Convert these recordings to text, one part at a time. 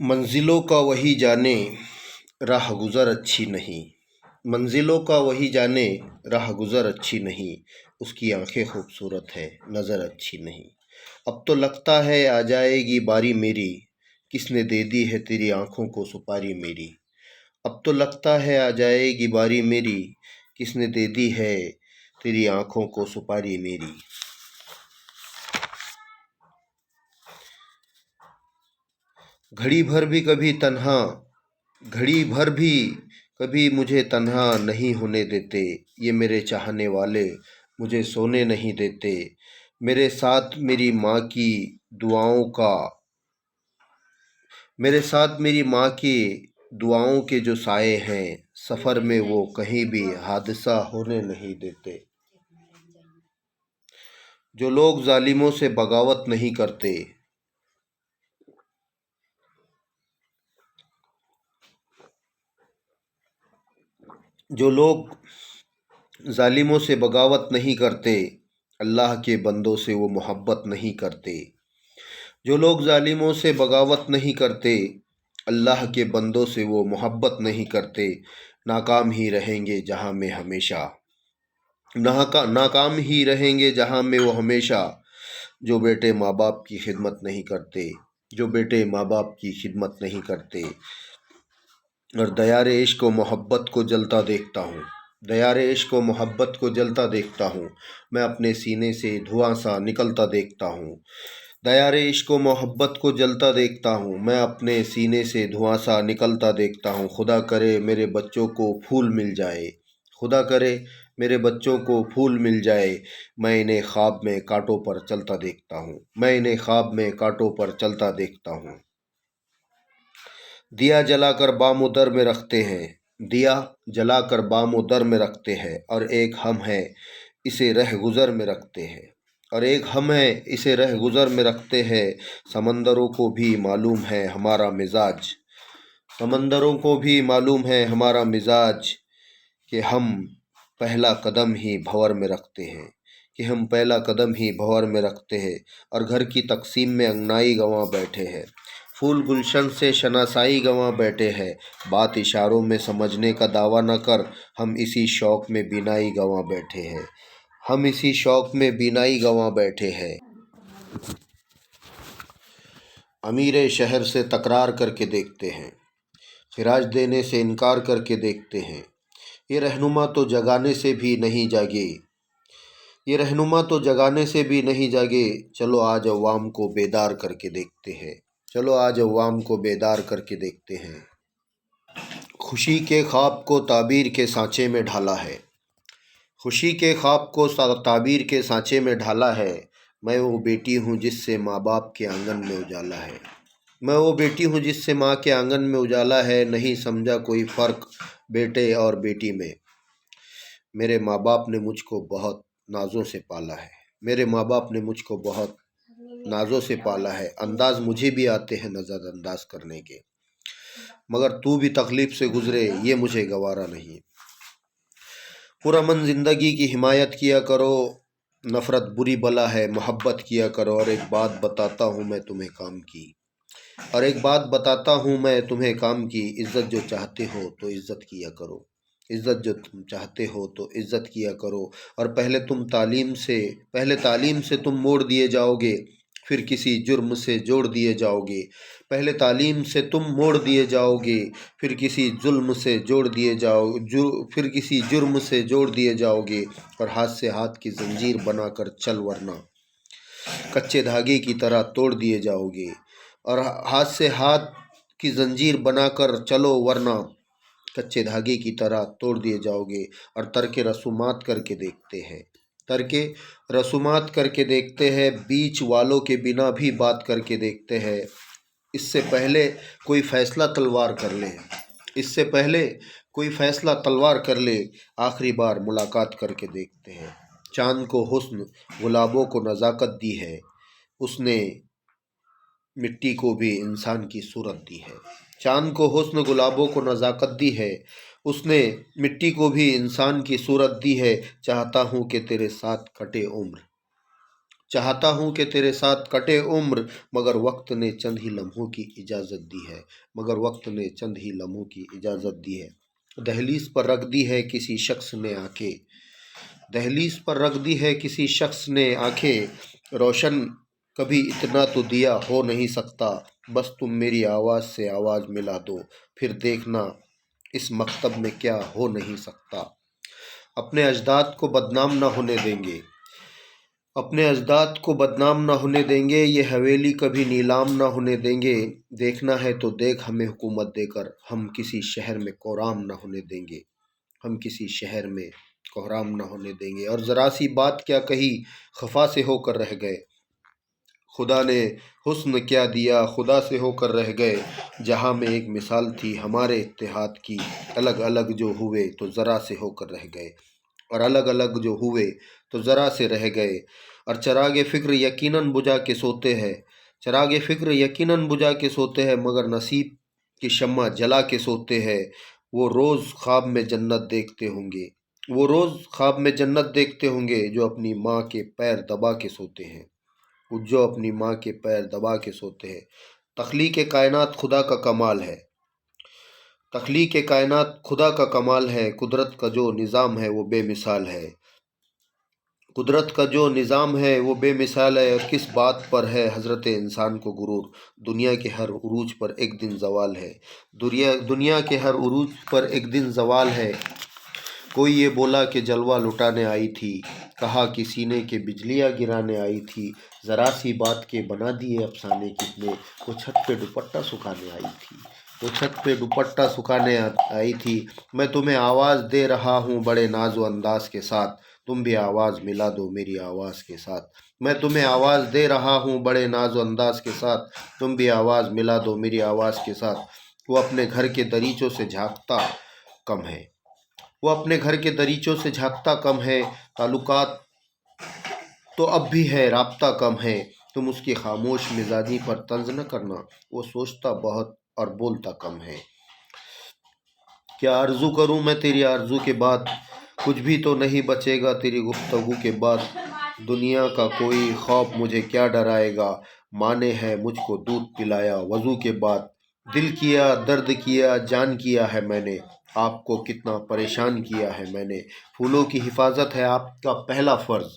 मंजिलों का वही जाने राह गुज़र अच्छी नहीं। मंजिलों का वही जाने राह गुज़र अच्छी नहीं। उसकी आंखें खूबसूरत है नज़र अच्छी नहीं। अब तो लगता है आ जाएगी बारी मेरी, किसने दे दी है तेरी आंखों को सुपारी मेरी। अब तो लगता है आ जाएगी बारी मेरी, किसने दे दी है तेरी आंखों को सुपारी मेरी। घड़ी भर भी कभी तन्हा घड़ी भर भी कभी मुझे तन्हा नहीं होने देते। ये मेरे चाहने वाले मुझे सोने नहीं देते। मेरे साथ मेरी माँ की दुआओं का मेरे साथ मेरी माँ की दुआओं के जो साए हैं, सफ़र में वो कहीं भी हादसा होने नहीं देते। जो लोग जालिमों से बगावत नहीं करते जो लोग जालिमों से बगावत नहीं करते, अल्लाह के बंदों से वो मोहब्बत नहीं करते। जो लोग जालिमों से बगावत नहीं करते, अल्लाह के बंदों से वो मोहब्बत नहीं करते, नाकाम ही रहेंगे जहाँ में हमेशा। नाकाम ही रहेंगे जहाँ में वो हमेशा। जो बेटे माँ बाप की खिदमत नहीं करते, जो बेटे माँ बाप की खिदमत नहीं करते। और दयारे इश्क व मोहब्बत को जलता देखता हूँ, दयारे इश्क व मोहब्बत को जलता देखता हूँ। मैं अपने सीने से धुआं सा निकलता देखता हूँ। दयारे इश्क व मोहब्बत को जलता देखता हूँ, मैं अपने सीने से धुआं सा निकलता देखता हूँ। खुदा करे मेरे बच्चों को फूल मिल जाए, खुदा करे मेरे बच्चों को फूल मिल जाए। मैं इन्हें ख्वाब में कांटों पर चलता देखता हूँ, मैं इन्हें ख्वाब में कांटों पर चलता देखता हूँ। दिया जलाकर बामो दर में रखते हैं, दिया जलाकर बामो दर में रखते हैं। और एक हम है इसे रह गुज़र में रखते हैं, और एक हम है इसे रह गुज़र में रखते हैं। समंदरों को भी मालूम है हमारा मिजाज, समंदरों को भी मालूम है हमारा मिजाज। कि हम पहला कदम ही भंवर में रखते हैं, कि हम पहला कदम ही भंवर में रखते हैं। और घर की तकसीम में अंगनाई गंवा बैठे हैं, फूल गुलशन से शनासाई गंवा बैठे हैं। बात इशारों में समझने का दावा न कर, हम इसी शौक़ में बीनाई गंवा बैठे हैं, हम इसी शौक़ में बीनाई गंवा बैठे हैं। अमीर शहर से तकरार करके देखते हैं, खिराज देने से इनकार करके देखते हैं। ये रहनुमा तो जगाने से भी नहीं जागे, ये रहनुमा तो जगाने से भी नहीं जागे। चलो आज अवाम को बेदार करके देखते हैं, चलो आज अवाम को बेदार करके देखते हैं। खुशी के ख्वाब को ताबीर के सांचे में ढाला है, खुशी के ख्वाब को ताबीर के सांचे में ढाला है। मैं वो बेटी हूँ जिससे माँ बाप के आंगन में उजाला है, मैं वो बेटी हूँ जिससे माँ के आंगन में उजाला है। नहीं समझा कोई फ़र्क बेटे और बेटी में, मेरे माँ बाप ने मुझको बहुत नाज़ों से पाला है, मेरे माँ बाप ने मुझको बहुत नाज़ों से पाला है। अंदाज मुझे भी आते हैं नज़रअंदाज करने के, मगर तू भी तकलीफ़ से गुज़रे ये मुझे गवारा नहीं। पुरअमन ज़िंदगी की हिमायत किया करो, नफ़रत बुरी बला है मोहब्बत किया करो। और एक बात बताता हूँ मैं तुम्हें काम की, और एक बात बताता हूँ मैं तुम्हें काम की। इज़्ज़त जो चाहते हो तो इज़्ज़त किया करो, इज़्ज़त जो तुम चाहते हो तो इज़्ज़त किया करो। और पहले तालीम से तुम मोड़ दिए जाओगे, फिर किसी जुर्म से जोड़ दिए जाओगे। पहले तालीम से तुम मोड़ दिए जाओगे, फिर किसी जुल्म से जोड़ दिए फिर किसी जुर्म से जोड़ दिए जाओगे। और हाथ से हाथ की जंजीर बनाकर चल वरना कच्चे धागे की तरह तोड़ दिए जाओगे। और हाथ से हाथ की जंजीर बनाकर चलो वरना कच्चे धागे की तरह तोड़ दिए जाओगे। और तरके रसूमात करके देखते हैं, तरके रसूमात करके देखते हैं। बीच वालों के बिना भी बात करके देखते हैं। इससे पहले कोई फ़ैसला तलवार कर ले, इससे पहले कोई फ़ैसला तलवार कर ले, आखिरी बार मुलाकात करके देखते हैं। चाँद को हुस्न गुलाबों को नज़ाकत दी है, उसने मिट्टी को भी इंसान की सूरत दी है। चाँद को हुस्न गुलाबों को नज़ाकत दी है, उसने मिट्टी को भी इंसान की सूरत दी है। चाहता हूँ कि तेरे साथ कटे उम्र, चाहता हूँ कि तेरे साथ कटे उम्र, मगर वक्त ने चंद ही लम्हों की इजाज़त दी है, मगर वक्त ने चंद ही लम्हों की इजाज़त दी है। दहलीज पर रख दी है किसी शख्स ने आंखें, दहलीज पर रख दी है किसी शख्स ने आंखें, रोशन कभी इतना तो दिया हो नहीं सकता, बस तुम मेरी आवाज़ से आवाज़ मिला दो, फिर देखना इस मकतब में क्या हो नहीं सकता। अपने अजदाद को बदनाम न होने देंगे, अपने अजदाद को बदनाम न होने देंगे, ये हवेली कभी नीलाम न होने देंगे। देखना है तो देख हमें हुकूमत देकर, हम किसी शहर में कोराम न होने देंगे, हम किसी शहर में कोहराम न होने देंगे। और ज़रा सी बात क्या कही, खफा से होकर रह गए, खुदा ने हुस्न क्या दिया, खुदा से होकर रह गए। जहाँ में एक मिसाल थी हमारे इत्तेहाद की, अलग अलग जो हुए तो ज़रा से होकर रह गए, और अलग अलग जो हुए तो ज़रा से रह गए। और चरागे फ़िक्र यकीनन बुझा के सोते हैं, चरागे फ़िक्र यकीनन बुझा के सोते हैं, मगर नसीब की शम्मा जला के सोते हैं। वो रोज़ ख्वाब में जन्नत देखते होंगे, वो रोज़ ख्वाब में जन्नत देखते होंगे, जो अपनी माँ के पैर दबा के सोते हैं, जो अपनी माँ के पैर दबा के सोते हैं। तख्लीक कायनात खुदा का कमाल है, तख्लीक कायनात खुदा का कमाल है, कुदरत का जो निज़ाम है वो बेमिसाल है, कुदरत का जो निज़ाम है वो बेमिसाल है। और किस बात पर है हज़रत इंसान को गुरूर, दुनिया के हर उरूज पर एक दिन ज़वाल है, दुनिया के हर उरूज पर एक दिन ज़वाल है। कोई ये बोला कि जलवा लुटाने आई थी, कहा कि सीने के बिजलियाँ गिराने आई थी, ज़रा सी बात के बना दिए अफसाने कितने, वो छत पे दुपट्टा सुखाने आई थी, वो छत पे दुपट्टा सुखाने आई थी। मैं तुम्हें आवाज़ दे रहा हूँ बड़े नाज़ो अंदाज के साथ, तुम भी आवाज़ मिला दो मेरी आवाज़ के साथ। मैं तुम्हें आवाज़ दे रहा हूँ बड़े नाज़ो अंदाज के साथ, तुम भी आवाज़ मिला दो मेरी आवाज़ के साथ। वो अपने घर के दरीचों से झांकता कम है, वो अपने घर के दरीचों से झांकता कम है, ताल्लुकात तो अब भी है राब्ता कम है। तुम उसकी खामोश मिजाजी पर तंज न करना, वो सोचता बहुत और बोलता कम है। क्या आरज़ू करूं मैं तेरी आरज़ू के बाद, कुछ भी तो नहीं बचेगा तेरी गुफ्तगू के बाद। दुनिया का कोई खौफ मुझे क्या डराएगा, माँ ने है मुझको दूध पिलाया वज़ू के बाद। दिल किया दर्द किया जान किया है मैंने, आपको कितना परेशान किया है मैंने। फूलों की हिफाजत है आपका पहला फ़र्ज़,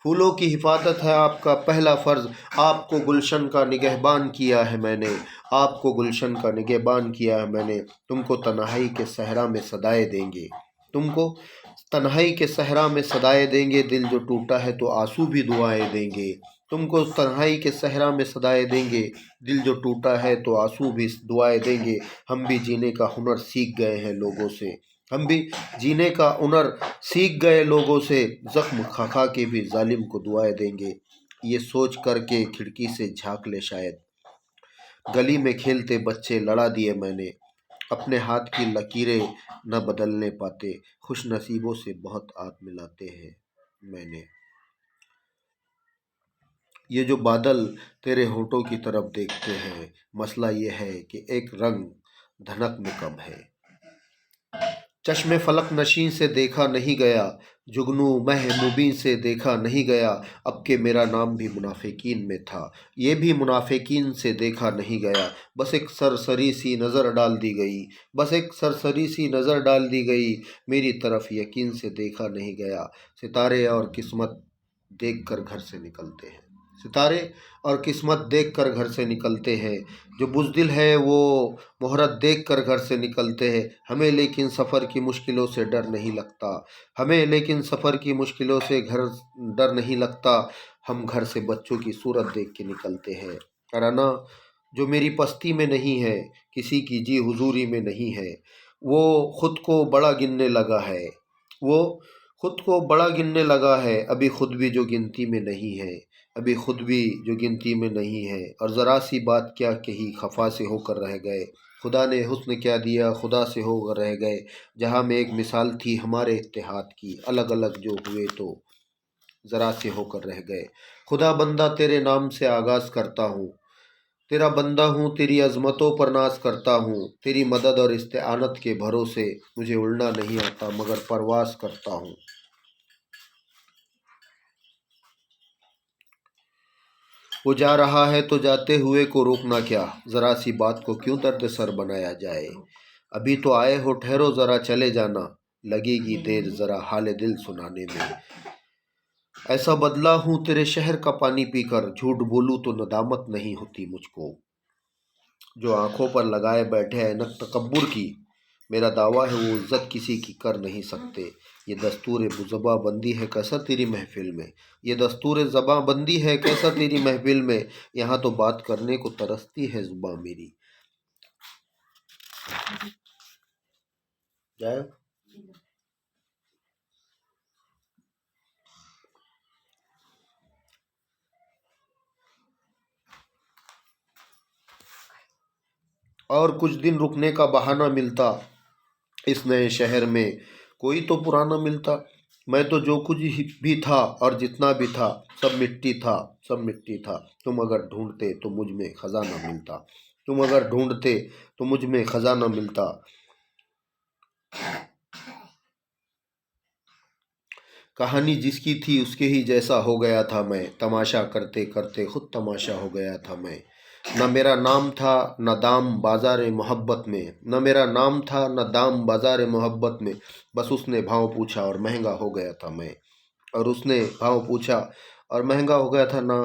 फूलों की हिफाजत है आपका पहला फ़र्ज़। आपको गुलशन का निगहबान किया है मैंने, आपको गुलशन का निगहबान किया है मैंने। तुमको तन्हाई के सहरा में सदाए देंगे, तुमको तन्हाई के सहरा में सदाए देंगे। दिल जो टूटा है तो आंसू भी दुआएं देंगे, तुमको तन्हाई के सहरा में सदाए देंगे। दिल जो टूटा है तो आंसू भी दुआएं देंगे। हम भी जीने का हुनर सीख गए हैं लोगों से, हम भी जीने का हुनर सीख गए लोगों से। जख्म खा खा के भी जालिम को दुआएं देंगे, ये सोच कर के खिड़की से झांक ले शायद। गली में खेलते बच्चे लड़ा दिए मैंने, अपने हाथ की लकीरें न बदलने पाते। खुश नसीबों से बहुत हाथ मिलाते हैं मैंने। ये जो बादल तेरे होठों की तरफ देखते हैं, मसला ये है कि एक रंग धनक में कम है। चश्मे फलक नशीं से देखा नहीं गया, जुगनू महबूबी से देखा नहीं गया। अब के मेरा नाम भी मुनाफिकीन में था, ये भी मुनाफिकीन से देखा नहीं गया। बस एक सरसरी सी नज़र डाल दी गई, बस एक सरसरी सी नज़र डाल दी गई, मेरी तरफ यकीन से देखा नहीं गया। सितारे और किस्मत देख कर घर से निकलते हैं, सितारे और किस्मत देख कर घर से निकलते हैं। जो बुज़दिल है वो मोहरत देख कर घर से निकलते हैं। हमें लेकिन सफ़र की मुश्किलों से डर नहीं लगता, हमें लेकिन सफ़र की मुश्किलों से घर डर नहीं लगता। हम घर से बच्चों की सूरत देख के निकलते हैं। कराना जो मेरी पस्ती में नहीं है, किसी की जी हुजूरी में नहीं है, वो खुद को बड़ा गिनने लगा है, वो खुद को बड़ा गिनने लगा है। अभी खुद भी जो गिनती में नहीं है, अभी खुद भी जो गिनती में नहीं है। और ज़रा सी बात क्या कही, खफा से होकर रह गए। खुदा ने हुस्न क्या दिया, खुदा से होकर रह गए। जहाँ में एक मिसाल थी हमारे इत्तेहाद की, अलग अलग जो हुए तो ज़रा से होकर रह गए। खुदा बंदा तेरे नाम से आगाज़ करता हूँ, तेरा बंदा हूँ, तेरी अज़मतों पर नाज करता हूँ। तेरी मदद और इस्तेआनत के भरोसे मुझे उड़ना नहीं आता, मगर परवाज़ करता हूँ। वो जा रहा है तो जाते हुए को रोकना क्या, ज़रा सी बात को क्यों दर्द सर बनाया जाए। अभी तो आए हो, ठहरो ज़रा चले जाना, लगेगी देर ज़रा हाल दिल सुनाने में। ऐसा बदला हूँ तेरे शहर का पानी पीकर, झूठ बोलूँ तो नदामत नहीं होती मुझको। जो आंखों पर लगाए बैठे ऐनक तकब्बुर की, मेरा दावा है वो इज्जत किसी की कर नहीं सकते। ये दस्तूर ज़ुबां बंदी है कैसा तेरी महफिल में, ये दस्तूर ज़बां बंदी है कैसा तेरी महफिल में। यहाँ तो बात करने को तरसती है ज़ुबां मेरी। जाए और कुछ दिन रुकने का बहाना मिलता, इस नए शहर में कोई तो पुराना मिलता। मैं तो जो कुछ भी था और जितना भी था सब मिट्टी था, सब मिट्टी था। तुम अगर ढूंढते तो मुझ में खजाना मिलता, तुम अगर ढूंढते तो मुझ में खजाना मिलता। कहानी जिसकी थी उसके ही जैसा हो गया था मैं, तमाशा करते करते खुद तमाशा हो गया था मैं। न मेरा नाम था न दाम बाजार मोहब्बत में, न मेरा नाम था न दाम बाजार मोहब्बत में। बस उसने भाव पूछा और महंगा हो गया था मैं, और उसने भाव पूछा और महंगा हो गया था ना।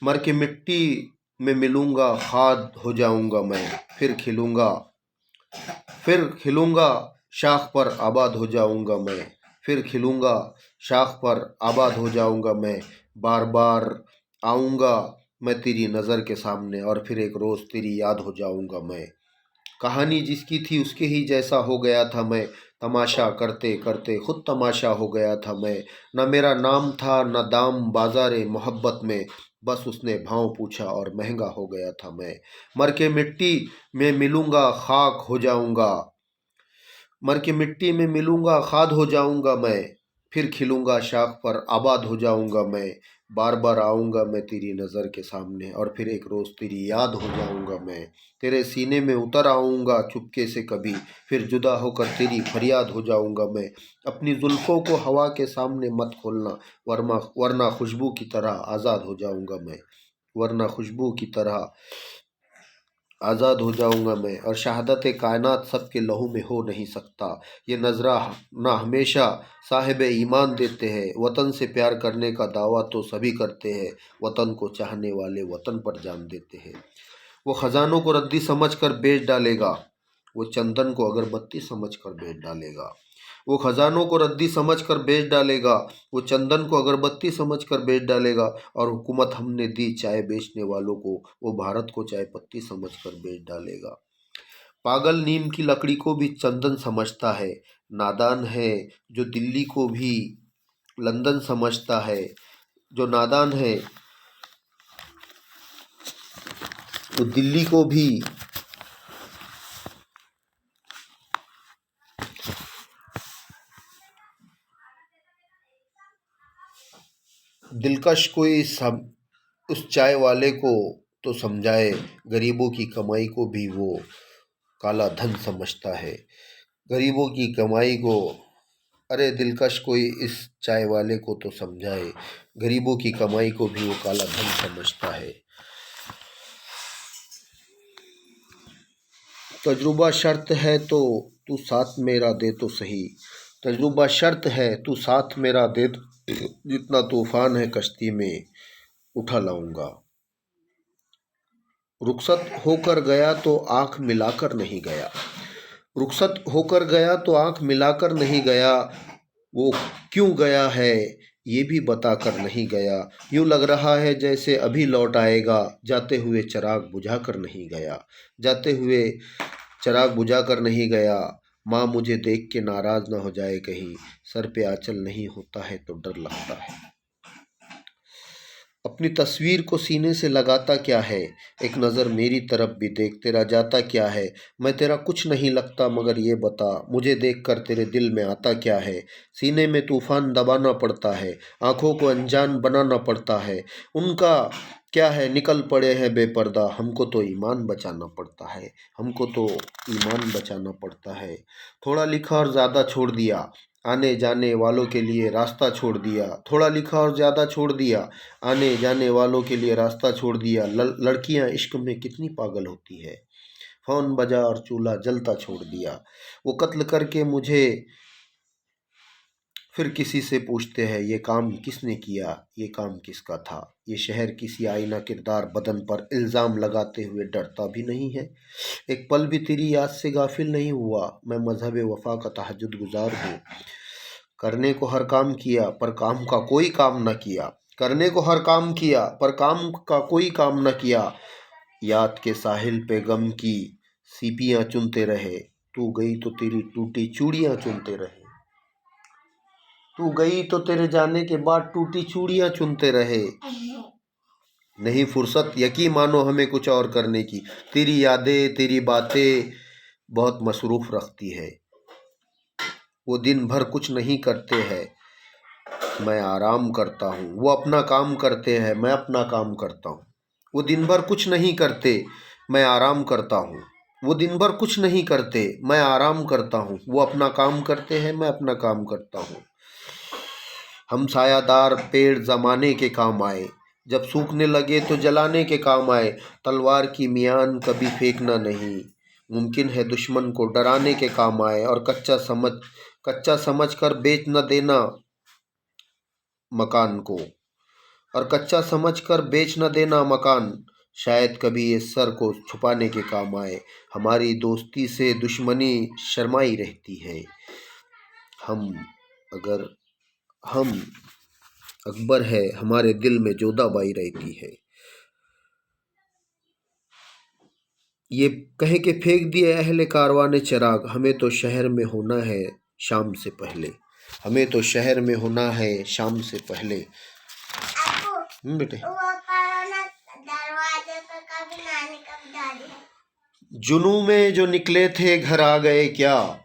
मर के मिट्टी में मिलूंगा खाद हो जाऊंगा मैं, फिर खिलूंगा शाख पर आबाद हो जाऊंगा मैं, फिर खिलूंगा शाख पर आबाद हो जाऊंगा मैं। बार बार आऊंगा मैं तेरी नज़र के सामने, और फिर एक रोज़ तेरी याद हो जाऊंगा मैं। कहानी जिसकी थी उसके ही जैसा हो गया था मैं, तमाशा करते करते खुद तमाशा हो गया था मैं। न मेरा नाम था न दाम बाजार मोहब्बत में, बस उसने भाव पूछा और महंगा हो गया था मैं। मर के मिट्टी में मिलूंगा खाक हो जाऊंगा, मर के मिट्टी में मिलूंगा खाद हो जाऊंगा मैं, फिर खिलूंगा शाख पर आबाद हो जाऊंगा मैं। बार बार आऊंगा मैं तेरी नज़र के सामने, और फिर एक रोज़ तेरी याद हो जाऊंगा मैं। तेरे सीने में उतर आऊंगा चुपके से कभी, फिर जुदा होकर तेरी फरियाद हो जाऊंगा मैं। अपनी जुल्फ़ों को हवा के सामने मत खोलना, वरना खुशबू की तरह आज़ाद हो जाऊंगा मैं, वरना खुशबू की तरह आज़ाद हो जाऊंगा मैं। और शहादत कायनात सबके लहू में हो नहीं सकता, ये नजराना हमेशा साहिब ईमान देते हैं। वतन से प्यार करने का दावा तो सभी करते हैं, वतन को चाहने वाले वतन पर जान देते हैं। वो खजानों को रद्दी समझ कर बेच डालेगा, वो चंदन को अगरबत्ती समझ कर बेच डालेगा। वो खजानों को रद्दी समझ कर बेच डालेगा, वो चंदन को अगरबत्ती समझ कर बेच डालेगा। और हुकूमत हमने दी चाय बेचने वालों को, वो भारत को चाय पत्ती समझ कर बेच डालेगा। पागल नीम की लकड़ी को भी चंदन समझता है, नादान है जो दिल्ली को भी लंदन समझता है। जो नादान है वो दिल्ली को भी दिलकश कोई सब उस चाय वाले को तो समझाए, गरीबों की कमाई को भी वो काला धन समझता है। गरीबों की कमाई को, अरे दिलकश कोई इस चाय वाले को तो समझाए, गरीबों की कमाई को भी वो काला धन समझता है। तजुर्बा शर्त है तो तू साथ मेरा दे तो सही, तजुर्बा शर्त है तू साथ मेरा दे तो, जितना तूफान है कश्ती में उठा लाऊंगा। रुखसत होकर गया तो आंख मिलाकर नहीं गया, रुखसत होकर गया तो आंख मिलाकर नहीं गया। वो क्यों गया है ये भी बताकर नहीं गया। यूं लग रहा है जैसे अभी लौट आएगा, जाते हुए चिराग बुझाकर नहीं गया, जाते हुए चिराग बुझाकर नहीं गया। माँ मुझे देख के नाराज ना हो जाए कहीं, सर पे आंचल नहीं होता है तो डर लगता है। अपनी तस्वीर को सीने से लगाता क्या है, एक नज़र मेरी तरफ भी देख, तेरा जाता क्या है। मैं तेरा कुछ नहीं लगता मगर ये बता, मुझे देखकर तेरे दिल में आता क्या है। सीने में तूफान दबाना पड़ता है, आंखों को अनजान बनाना पड़ता है। उनका क्या है निकल पड़े हैं बेपर्दा, हमको तो ईमान बचाना पड़ता है, हमको तो ईमान बचाना पड़ता है। थोड़ा लिखा और ज़्यादा छोड़ दिया, आने जाने वालों के लिए रास्ता छोड़ दिया, थोड़ा लिखा और ज़्यादा छोड़ दिया। आने जाने वालों के लिए रास्ता छोड़ दिया। लड़कियां इश्क में कितनी पागल होती है। फ़ोन बजा और चूल्हा जलता छोड़ दिया। वो कत्ल करके मुझे फिर किसी से पूछते हैं, ये काम किसने किया, ये काम किसका था। ये शहर किसी आईना किरदार बदन पर इल्ज़ाम लगाते हुए डरता भी नहीं है। एक पल भी तेरी याद से गाफिल नहीं हुआ। मैं मजहब वफा का तहज्जुद गुजार हूँ। करने को हर काम किया पर काम का कोई काम न किया। करने को हर काम किया पर काम का कोई काम न किया। याद के साहिल पे गम की सीपियां चुनते रहे। तू गई तो तेरी टूटी चूड़ियां चुनते रहे। तू गई तो तेरे जाने के बाद टूटी चूड़ियां चुनते रहे। नहीं फुर्सत यकीन मानो हमें कुछ और करने की। तेरी यादें तेरी बातें बहुत मसरूफ रखती है। वो दिन भर कुछ नहीं करते हैं, मैं आराम करता हूँ। वो अपना काम करते हैं, मैं अपना काम करता हूँ। वो दिन भर कुछ नहीं करते, मैं आराम करता हूँ। वो दिन भर कुछ नहीं करते, मैं आराम करता हूँ। वो अपना काम करते हैं, मैं अपना काम करता हूँ। हम सायादार पेड़ जमाने के काम आए, जब सूखने लगे तो जलाने के काम आए। तलवार की मियान कभी फेंकना नहीं, मुमकिन है दुश्मन को डराने के काम आए। और कच्चा समझ कर बेच न देना मकान को। और कच्चा समझकर बेच न देना मकान, शायद कभी ये सर को छुपाने के काम आए। हमारी दोस्ती से दुश्मनी शर्माई रहती है। हम अगर हम अकबर है, हमारे दिल में जोधाबाई रहती है। ये कह के फेंक दिए अहले कारवां ने चिराग, हमें तो शहर में होना है शाम से पहले। हमें तो शहर में होना है शाम से पहले। बेटे जुनू में जो निकले थे घर आ गए क्या।